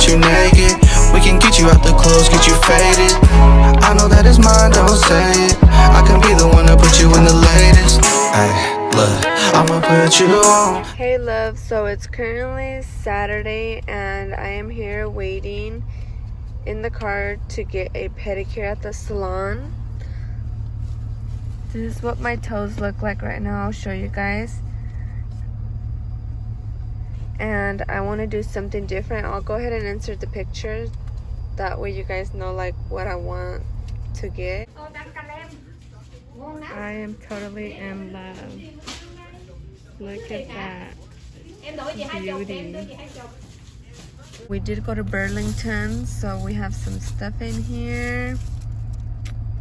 get you naked. We can get you out the clothes, get you faded. I know that it's mine, don't say it. I can be the one to put you in the latest. Ay, look, I'ma put you on. Hey love, so it's currently Saturday and I am here waiting in the car to get a pedicure at the salon. This is what my toes look like right now. I'll show you guys. And I want to do something different. I'll go ahead and insert the picture. That way you guys know like what I want to get. I am totally in love. Look at that beauty. We did go to Burlington, so we have some stuff in here.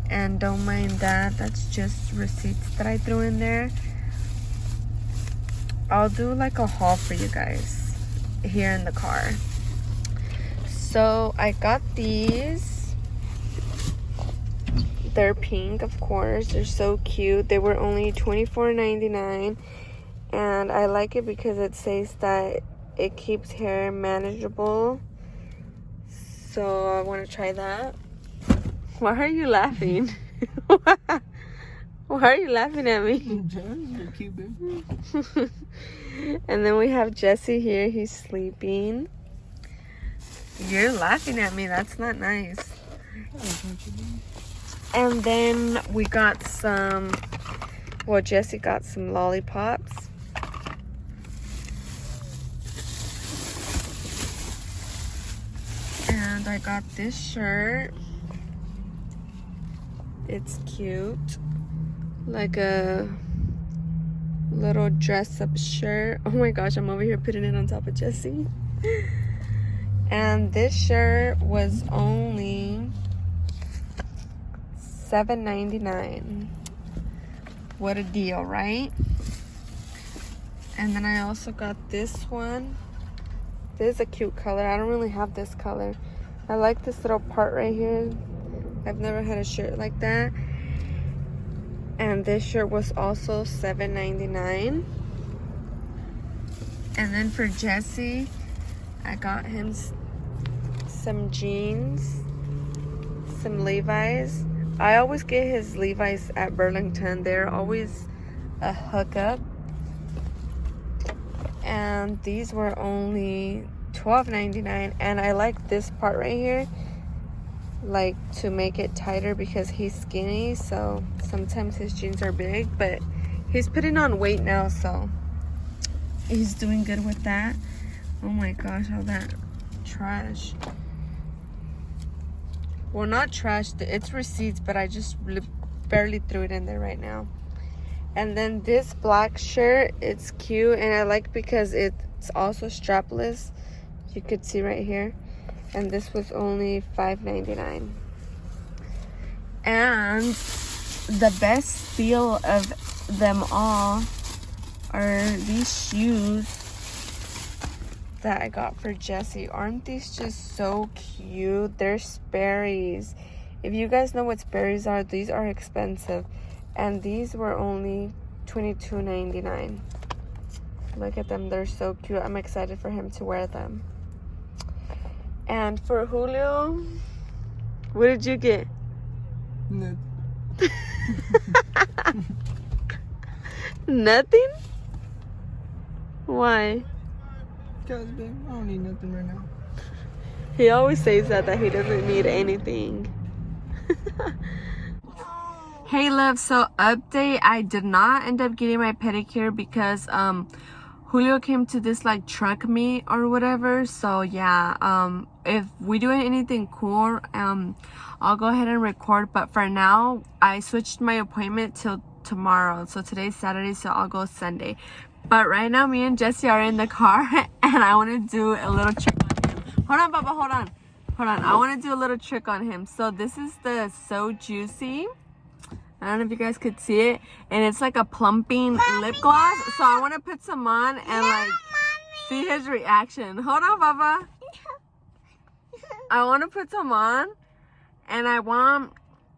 And don't mind that, that's just receipts that I threw in there. I'll do like a haul for you guys here in the car. So I got these. They're pink, of course. They're so cute. They were only $24.99. And I like it because it says that it keeps hair manageable. So I want to try that. Why are you laughing? Why are you laughing at me? And then we have Jesse here. He's sleeping. You're laughing at me. That's not nice. And then we got some, well, Jesse got some lollipops. And I got this shirt. It's cute. Like a little dress-up shirt. Oh my gosh, I'm over here putting it on top of Jesse. And this shirt was only $7.99. What a deal, right? And then I also got this one. This is a cute color. I don't really have this color. I like this little part right here. I've never had a shirt like that. And this shirt was also $7.99. And then for Jesse, I got him some jeans, some Levi's. I always get his Levi's at Burlington. They're always a hookup. And these were only $12.99. And I like this part right here, like to make it tighter because he's skinny, so sometimes his jeans are big, but he's putting on weight now, so he's doing good with that. Oh my gosh, all that trash. Well, not trash, it's receipts, but I just barely threw it in there right now. And then this black shirt, it's cute, and I like because it's also strapless. You could see right here. And this was only $5.99. And the best deal of them all are these shoes that I got for Jesse. Aren't these just so cute? They're Sperry's. If you guys know what Sperry's are, these are expensive. And these were only $22.99. Look at them. They're so cute. I'm excited for him to wear them. And for Julio, what did you get? Nothing. Nothing? Why? Because, babe, I don't need nothing right now. He always says that he doesn't need anything. Hey love, so update, I did not end up getting my pedicure because Julio came to this like truck meet or whatever. So yeah, if we do anything cool, I'll go ahead and record, but for now I switched my appointment till tomorrow. So today's Saturday, so I'll go Sunday. But right now me and Jesse are in the car and I want to do a little trick on him. Hold on, Baba, hold on. I want to do a little trick on him. So this is the So Juicy. I don't know if you guys could see it, and it's like a plumping lip gloss. So I want to put some on and like see his reaction. Hold on, Baba. I want to put some on and I want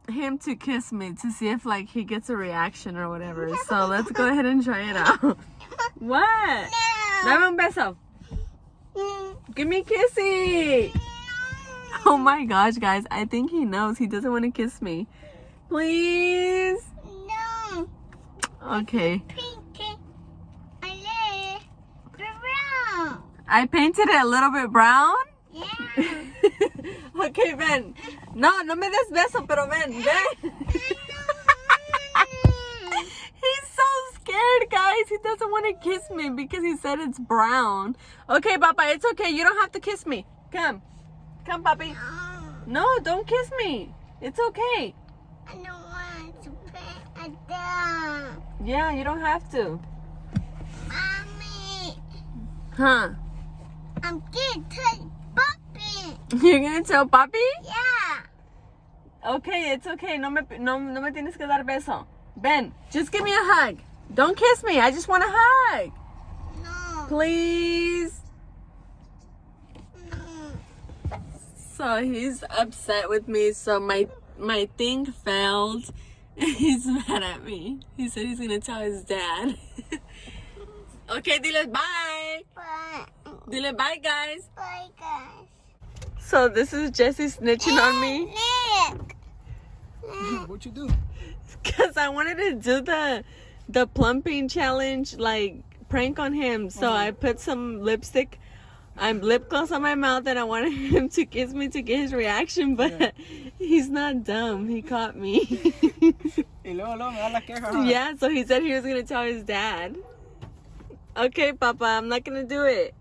him to kiss me to see if like he gets a reaction or whatever. So let's go ahead and try it out. What? Dame un beso. Give me a kissy. Oh my gosh, guys. I think he knows. He doesn't want to kiss me. Please. No. Okay. Pink. Brown. I painted it a little bit brown. Yeah. Okay, ven. No, no me des beso, pero ven. He's so scared, guys. He doesn't want to kiss me because he said it's brown. Okay, Papa, it's okay. You don't have to kiss me. Come, Papi. No, don't kiss me. It's okay. I don't want to pet a dog. Yeah, you don't have to. Mommy, Huh? I'm getting to puppy. You're gonna tell Papi? Yeah. Okay, it's okay. No me tienes que dar beso. Ven, just give me a hug. Don't kiss me. I just want a hug. No. Please. No. So he's upset with me. So my thing failed. He's mad at me. He said he's gonna tell his dad. Okay, dile bye. Bye. Dile bye, guys. Bye, guys. So this is Jesse snitching on me Look. What you do? because I wanted to do the plumping challenge, like prank on him. So I put some lip gloss on my mouth, and I wanted him to kiss me to get his reaction, but he's not dumb. He caught me. Y luego me da la queja. Huh? Yeah, so he said he was gonna tell his dad. Okay, Papa, I'm not gonna do it.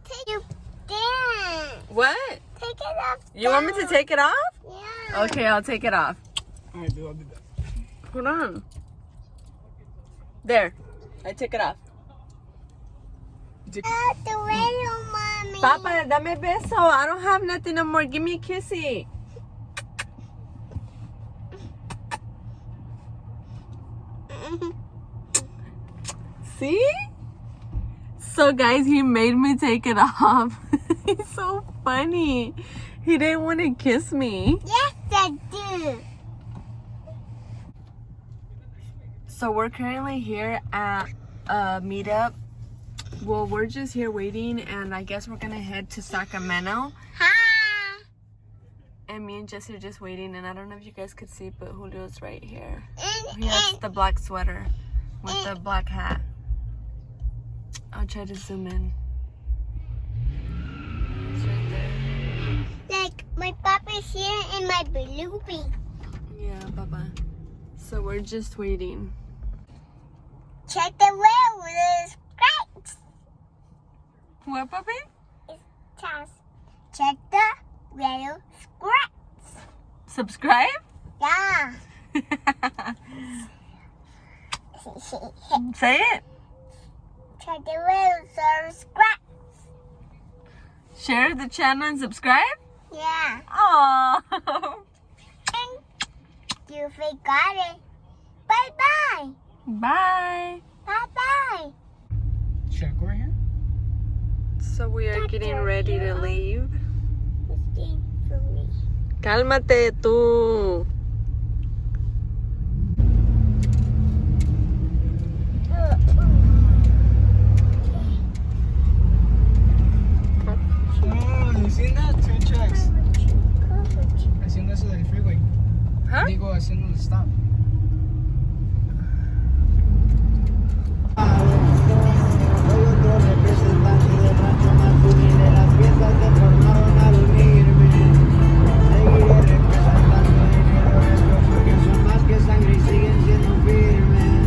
Take your down. What? Take it off. You want me to take it off? Yeah. Okay, I'll take it off. Alright, dude, I'll do that. Hold on. There. I took it off. The radio, mommy. Papa, dame beso. I don't have nothing no more. Give me a kissy. See? So guys, he made me take it off. He's so funny. He didn't want to kiss me. Yes, I do. So we're currently here at a meetup. Well, we're just here waiting, and I guess we're gonna head to Sacramento. Hi. And me and Jesse are just waiting, and I don't know if you guys could see, but Julio's right here. And, He has the black sweater with the black hat. I'll try to zoom in. It's right there. like my papa's here and my balubi. Yeah, Papa. So we're just waiting. Check the wheel with the scratch. What, Papi? It's Charles. Check the wheel scratch. Subscribe? Yeah. Say it. Check the wheel scratch. Share the channel and subscribe? Yeah. Aww. And you forgot it. Bye-bye. Bye. Bye-bye. Should I go right here? So we are getting ready to leave. Stay for me. Cálmate tú. Oh, you seen that? Twin tracks. Haciendo eso del freeway. Huh? Digo, haciendo el stop. Soy otro representante del rancho más humilde. Las piezas te formaron al unirme. Seguiré representando dinero nuestro porque son más que sangre y siguen siendo firmes.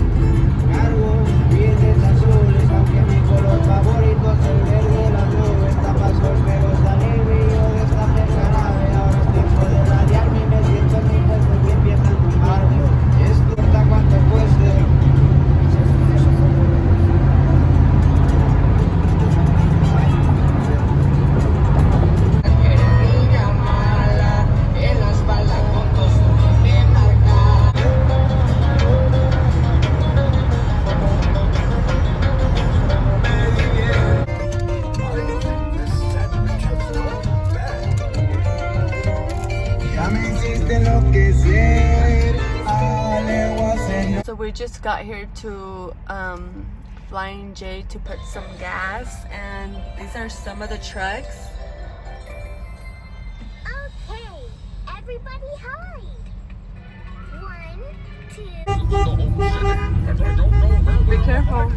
Cargo billetes azules, aunque mi color favorito es el verde. Las nubes tapas solteros dan el brillo de esta fecha grave. Ahora es tiempo de radiarme y me siento en mi puesto que empieza a tumbarme. Esto está cuanto cueste. So we just got here to Flying J to put some gas, and these are some of the trucks. Okay, everybody hide. 1, 2. Be careful.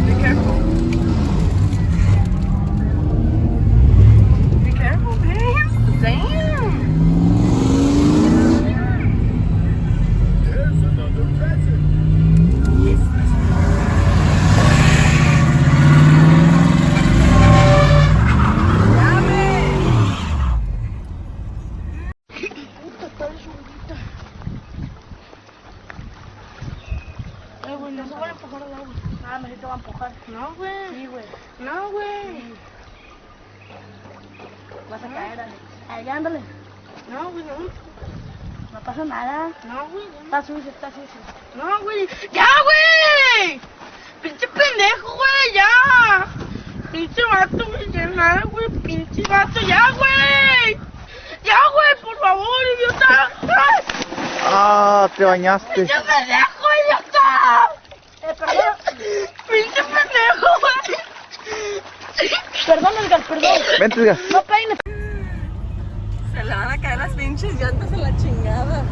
Be careful. Be careful, babe. Damn. Güey, no se van a empujar al agua. Ah, me te va a empujar. No, güey. Sí, güey. No, güey. Vas a caer, Ale. Allá, ándale. No, güey, no. No pasa nada. No, güey. Está sucio, está sucio. No, güey. ¡Ya, güey! ¡Pinche pendejo, güey! ¡Ya! ¡Pinche vato, güey! ¡Ya nada, güey! ¡Pinche vato! ¡Ya, güey! ¡Ya, güey! ¡Por favor, idiota! ¡Ay! Ah, te bañaste. ¡Pinche pendejo, idiota! Perdón. ¡Pinche pendejo, güey! Perdón, Edgar, perdón. Vente, Edgar. No peines. Se le van a caer las pinches llantas a la chingada.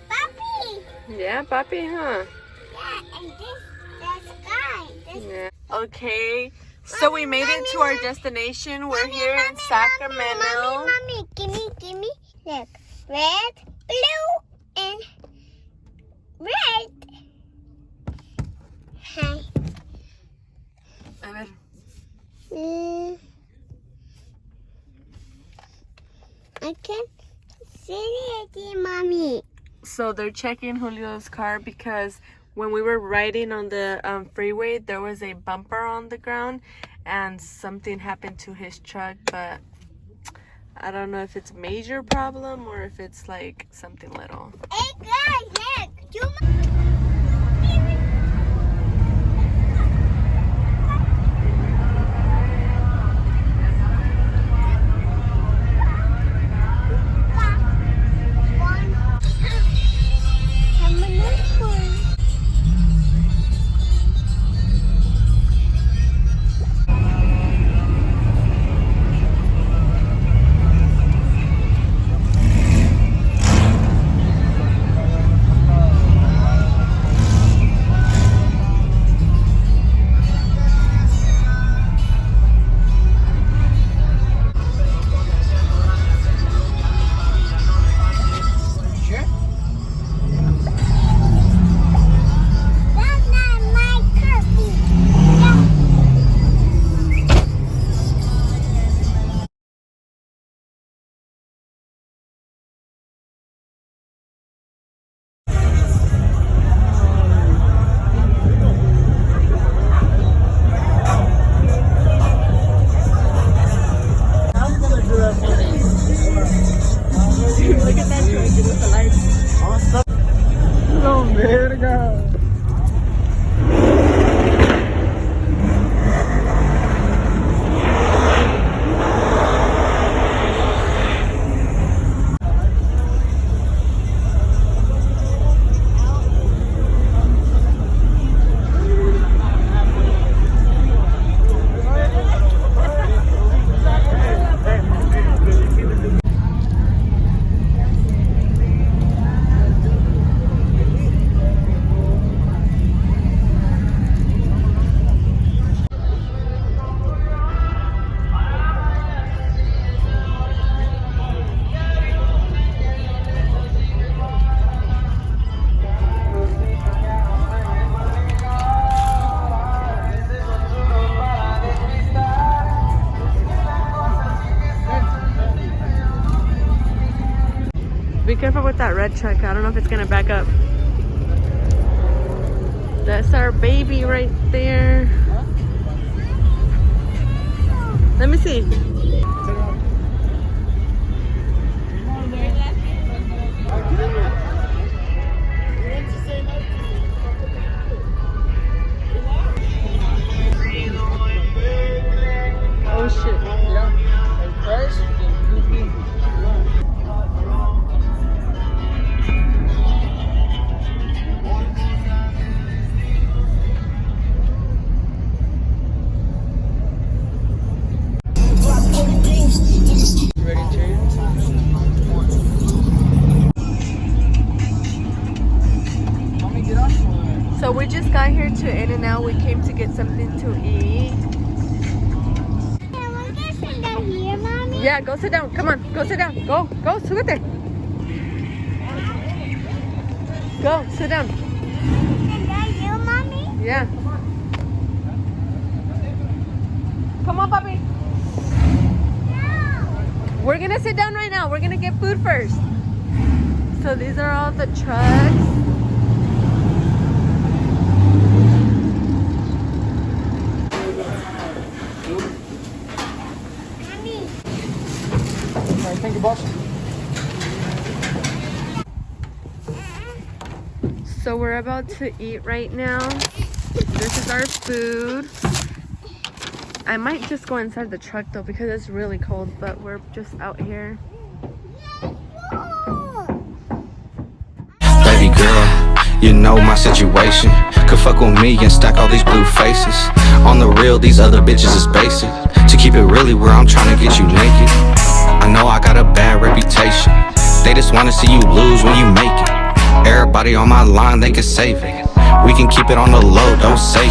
Papi. Yeah, papi, huh? Yeah, and this, the sky. This Yeah. Okay, so we made it to our destination. We're here in Sacramento. Mommy, give me. Look, red, blue, and red. Hi. A ver. I can see it, Mommy. So they're checking Julio's car because when we were riding on the freeway, there was a bumper on the ground and something happened to his truck, but I don't know if it's a major problem or if it's like something little. Hey guys, look, you. red truck. I don't know if it's gonna back up. That's our baby right there. Let me see. Oh shit. So we just got here to In-N-Out. We came to get something to eat. Can we get sit down here, Mommy? Yeah, go sit down. Come on, go sit down. Go, súbete. Go, sit down. Sit down here, Mommy? Yeah. Come on, papi. No. We're gonna sit down right now. We're gonna get food first. So these are all the trucks. Thank you, boss. So we're about to eat right now. This is our food. I might just go inside the truck though because it's really cold, but we're just out here. Baby girl, you know my situation. Could fuck with me and stack all these blue faces. On the real, these other bitches is basic. To keep it really where I'm trying to get you naked. I know I got a bad reputation. They just wanna see you lose when you make it. Everybody on my line, they can save it. We can keep it on the low, don't say